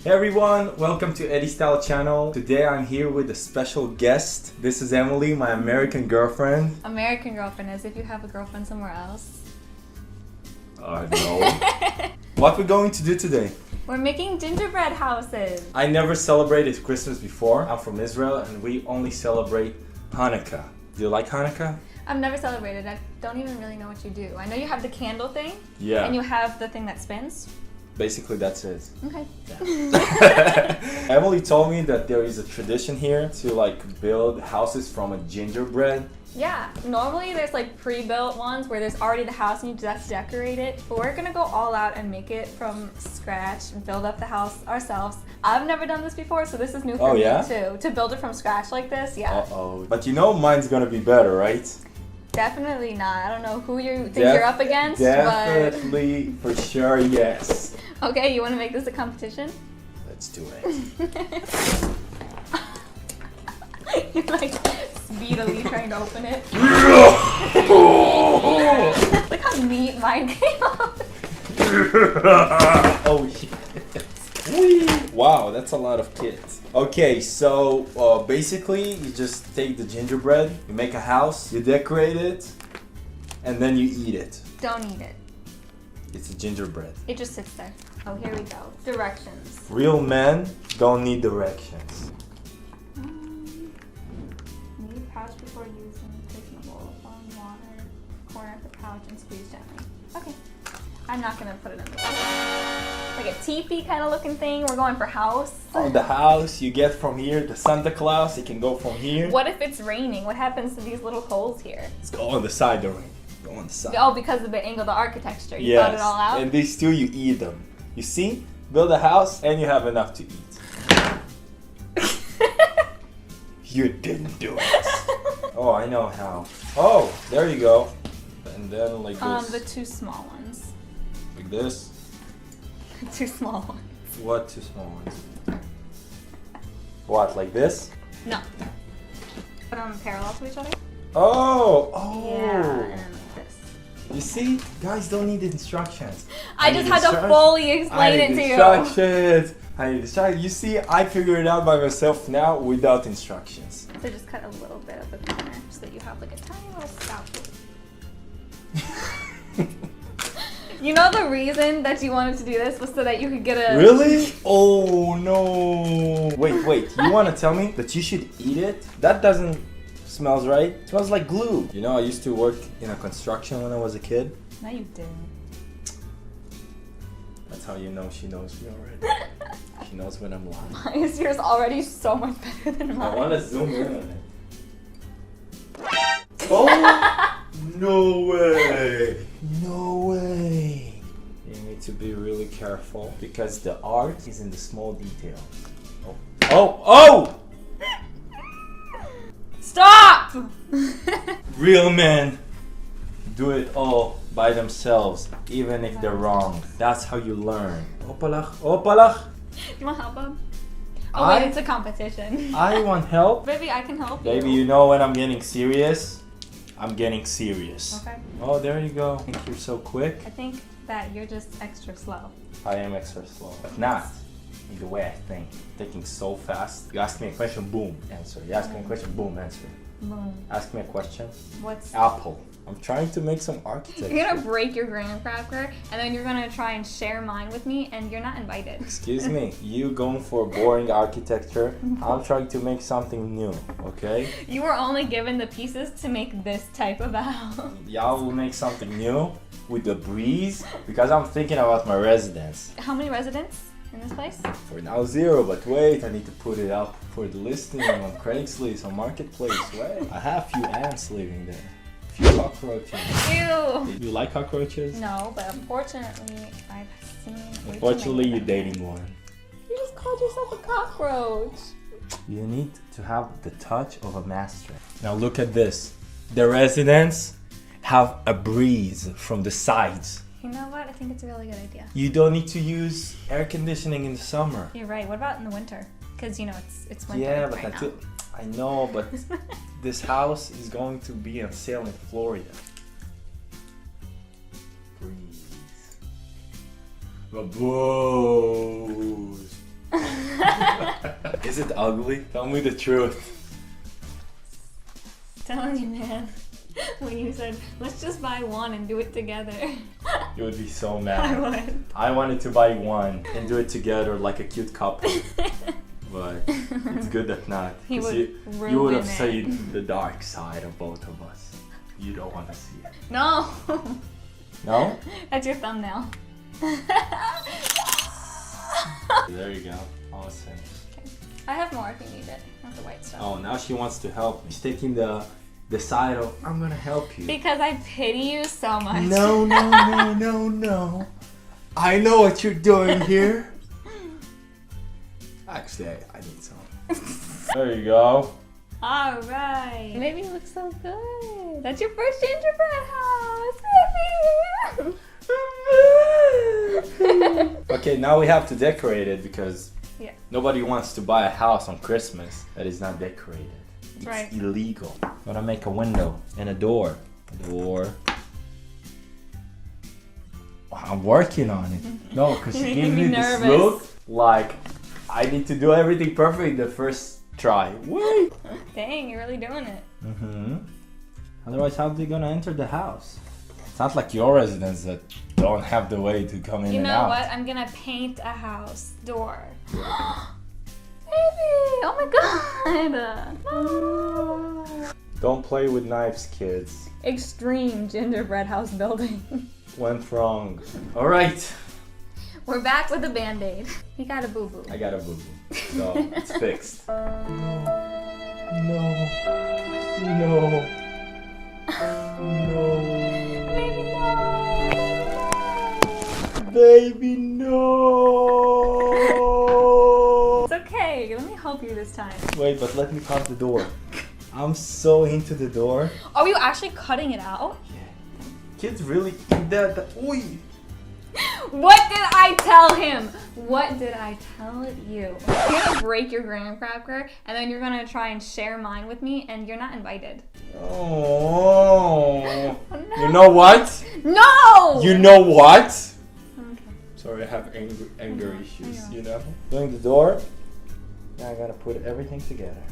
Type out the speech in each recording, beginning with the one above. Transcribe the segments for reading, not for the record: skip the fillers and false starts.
Hey everyone, welcome to Eddie Style channel. Today I'm here with a special guest. This is Emily, my American girlfriend. American girlfriend, as if you have a girlfriend somewhere else. No. What we're going to do today? We're making gingerbread houses. I never celebrated Christmas before. I'm from Israel and we only celebrate Hanukkah. Do you like Hanukkah? I've never celebrated. I don't even really know what you do. I know you have the candle thing. Yeah. And you have the thing that spins. Basically that's it. Okay. Yeah. Emily told me that there is a tradition here to build houses from a gingerbread. Yeah, normally there's pre-built ones where there's already the house and you just decorate it. But we're gonna go all out and make it from scratch and build up the house ourselves. I've never done this before, so this is new for me too. To build it from scratch like this, yeah. Uh-oh. But you know mine's gonna be better, right? Definitely not. I don't know who you think you're up against, Definitely, for sure, yes. Okay, you want to make this a competition? Let's do it. You're speedily trying to open it. Look how neat mine came out. Oh shit. Wow, that's a lot of kids. Okay, so basically you just take the gingerbread, you make a house, you decorate it, and then you eat it. Don't eat it. It's a gingerbread. It just sits there. Oh, here we go. Directions. Real men don't need directions. Need pouch before using. Place in a bowl of warm water. Corner of the pouch and squeeze gently. Okay. I'm not gonna put it in the water. Like a teepee kind of looking thing. We're going for house. Oh, the house you get from here, the Santa Claus, it can go from here. What if it's raining? What happens to these little holes here? Let's go on the side, the rain. Go on the side. Oh, because of the angle, the architecture. You thought it all out? And these two, you eat them. You see? Build a house and you have enough to eat. You didn't do it. Oh, I know how. Oh, there you go. And then like this. The two small ones. Like this. Two small ones. What two small ones? What, like this? No. Put them parallel to each other? Oh! Yeah, and then like this. You see? Guys don't need instructions. I just had to fully explain it to you. Instructions. I need instructions. You see, I figured it out by myself now without instructions. So just cut a little bit of the corner so that you have like a tiny little scalpel. You know the reason that you wanted to do this was so that you could get a... Really? Oh no. Wait. You want to tell me that you should eat it? That doesn't smells right. It smells like glue. You know, I used to work in a construction when I was a kid. No, you didn't. That's how you know she knows me already. She knows when I'm lying. Why is yours already so much better than mine? I want to zoom in on it. Oh! No way! No way! You need to be really careful because the art is in the small details. Oh! Stop! Real men do it all by themselves, even if they're wrong. That's how you learn. Opalach! You want help, Bob? Oh wait, it's a competition. I want help. Maybe I can help you. Baby, you know when I'm getting serious? I'm getting serious. Okay. Oh, there you go. I think you're so quick. I think that you're just extra slow. I am extra slow, but not in the way I think. Thinking so fast. You ask me a question, boom, answer. You ask me a question, boom, answer. Boom. Ask me a question. What's... Apple. I'm trying to make some architecture. You're gonna break your graham cracker, and then you're gonna try and share mine with me, and you're not invited. Excuse me. You going for boring architecture. I'm trying to make something new, okay? You were only given the pieces to make this type of a house. Y'all will make something new with the breeze because I'm thinking about my residence. How many residents in this place? For now 0, but wait, I need to put it up for the listing on Craigslist, on Marketplace. Wait, I have a few ants living there. A few cockroaches. Ew! You like cockroaches? No, but unfortunately, I've seen... Unfortunately, you're dating one. You just called yourself a cockroach. You need to have the touch of a master. Now look at this. The residents have a breeze from the sides. You know what? I think it's a really good idea. You don't need to use air conditioning in the summer. You're right. What about in the winter? Because, you know, it's winter right now. I know, but this house is going to be on sale in Florida. Breeze. Babos. Is it ugly? Tell me the truth. Telling you, man. When you said, let's just buy one and do it together. You would be so mad. I would. I wanted to buy one and do it together like a cute couple. But it's good that not. He 'Cause would you would ruin have it. seen the dark side of both of us. You don't want to see it. No. No? That's your thumbnail. There you go. Awesome. I have more if you need it. Not the white stuff. Oh, now she wants to help me. She's taking the side of, I'm gonna help you. Because I pity you so much. No, no, no, no, no. I know what you're doing here. Actually, I need some. There you go. Alright. You made me look so good. That's your first gingerbread house. Okay, now we have to decorate it because Yeah. nobody wants to buy a house on Christmas that is not decorated. It's right. illegal. I'm gonna make a window and a door. Door. I'm working on it. No, because she You're gave making me me this nervous. look like I need to do everything perfect the first try. Wait. Dang, you're really doing it. Mm-hmm. Otherwise, how are they gonna enter the house? It's not like your residents that don't have the way to come in You and know out. what? I'm gonna paint a house door. Baby! Oh my god! Don't play with knives, kids. Extreme gingerbread house building. Went wrong. All right. We're back with the band-aid. He got a boo-boo. I got a boo-boo, so it's fixed. No. No. No. Baby, no! Baby, no. It's okay. Let me help you this time. Wait, but let me cut the door. I'm so into the door. Are you actually cutting it out? Yeah. Kids really eat that. Oi. What did I tell him? What did I tell you? You're gonna break your graham cracker and then you're gonna try and share mine with me and you're not invited. Oh. No. You know what? No! You know what? Okay. Sorry, I have anger issues, I know. you know? Doing the door. Now I gotta put everything together.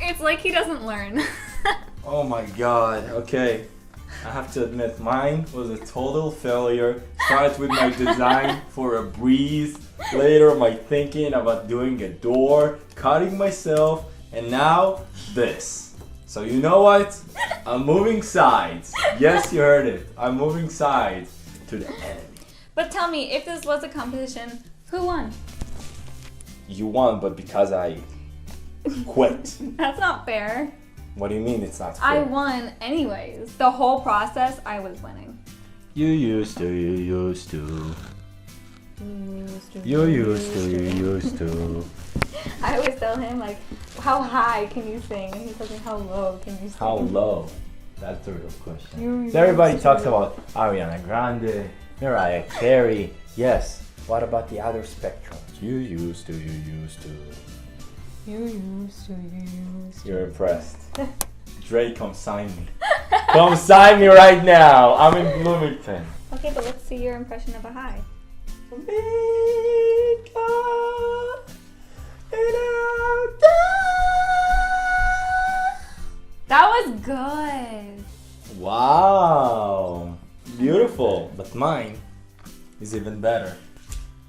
It's like he doesn't learn. Oh my god, okay. I have to admit, mine was a total failure. Started with my design for a breeze. Later, my thinking about doing a door, cutting myself, and now this. So you know what? I'm moving sides. Yes, you heard it. I'm moving sides to the enemy. But tell me, if this was a competition, who won? You won, but because I quit. That's not fair. What do you mean it's not fair? I won anyways. The whole process, I was winning. You used to. I always tell him, like, how high can you sing? And he tells me, how low can you sing? How low? That's the real question. You So everybody used talks to. about Ariana Grande, Mariah Carey. Yes. What about the other spectrum? You used to. You're impressed. Dre, come sign me. Come sign me right now. I'm in Bloomington. Okay, but let's see your impression of a high. That was good. Wow. Beautiful. But mine is even better.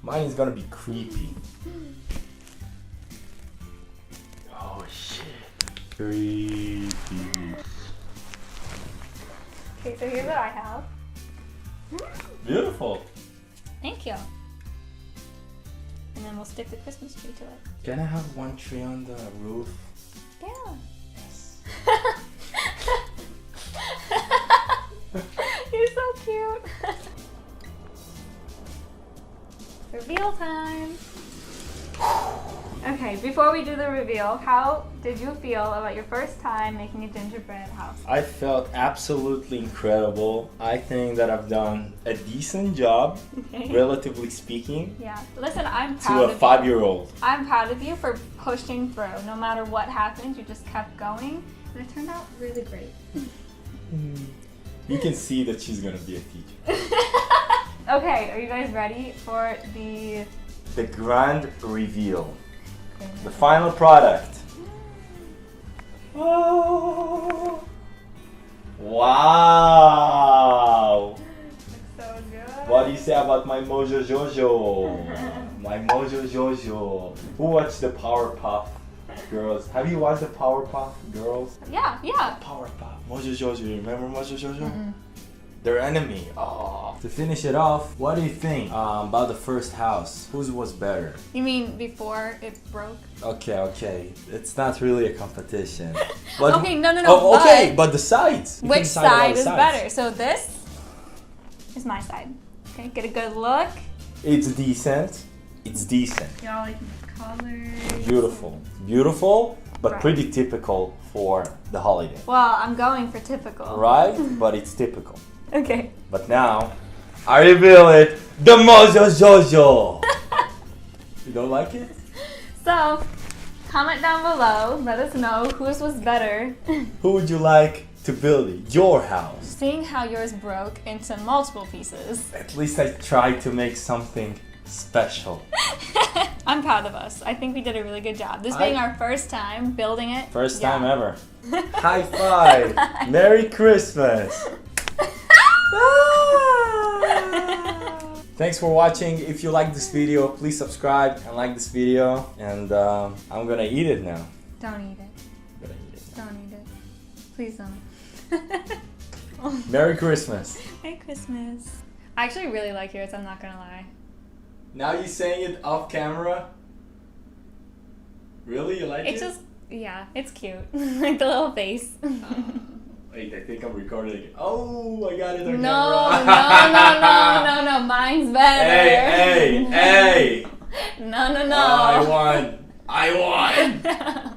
Mine is gonna be creepy. Oh shit. Creepy. Okay, so here's what I have. Beautiful. Thank you. And then we'll stick the Christmas tree to it. Can I have one tree on the roof? Yeah. Yes. You're so cute. Reveal time. Okay, before we do the reveal, how did you feel about your first time making a gingerbread house? I felt absolutely incredible. I think that I've done a decent job, Okay. relatively speaking, Yeah. Listen, I'm to proud a of 5-year-old. you. I'm proud of you for pushing through. No matter what happened, you just kept going. And it turned out really great. You can see that she's gonna be a teacher. Okay, are you guys ready for the the grand reveal. The final product. Oh. Wow! So good. What do you say about my Mojo Jojo? My Mojo Jojo. Who watched the Powerpuff Girls? Have you watched the Powerpuff Girls? Yeah. Powerpuff. Mojo Jojo. You remember Mojo Jojo? Their enemy. Oh. To finish it off, what do you think about the first house? Whose was better? You mean before it broke? Okay. It's not really a competition. But, Okay, no. Oh, okay, but the sides. You can Which decide about side the is sides. better? So this is my side. Okay, get a good look. It's decent. Y'all like the colors. Beautiful, but Right. pretty typical for the holiday. Well, I'm going for typical. Right? But it's typical. Okay. But now, I reveal it, the Mojo Jojo. You don't like it? So, comment down below. Let us know whose was better. Who would you like to build your house? Seeing how yours broke into multiple pieces. At least I tried to make something special. I'm proud of us. I think we did a really good job. This being our first time building it. First yeah. time ever. High five. Merry Christmas. Thanks for watching. If you like this video, please subscribe and like this video. And I'm gonna eat it now. Don't eat it. Don't eat it. Please don't. Merry Christmas. Merry Christmas. I actually really like yours, I'm not gonna lie. Now you saying it off camera? Really? You like it? It's just, yeah, it's cute. Like the little face. Wait, I think I'm recording it. Oh, I got it on No, camera. no, mine's better. Hey. No. I won.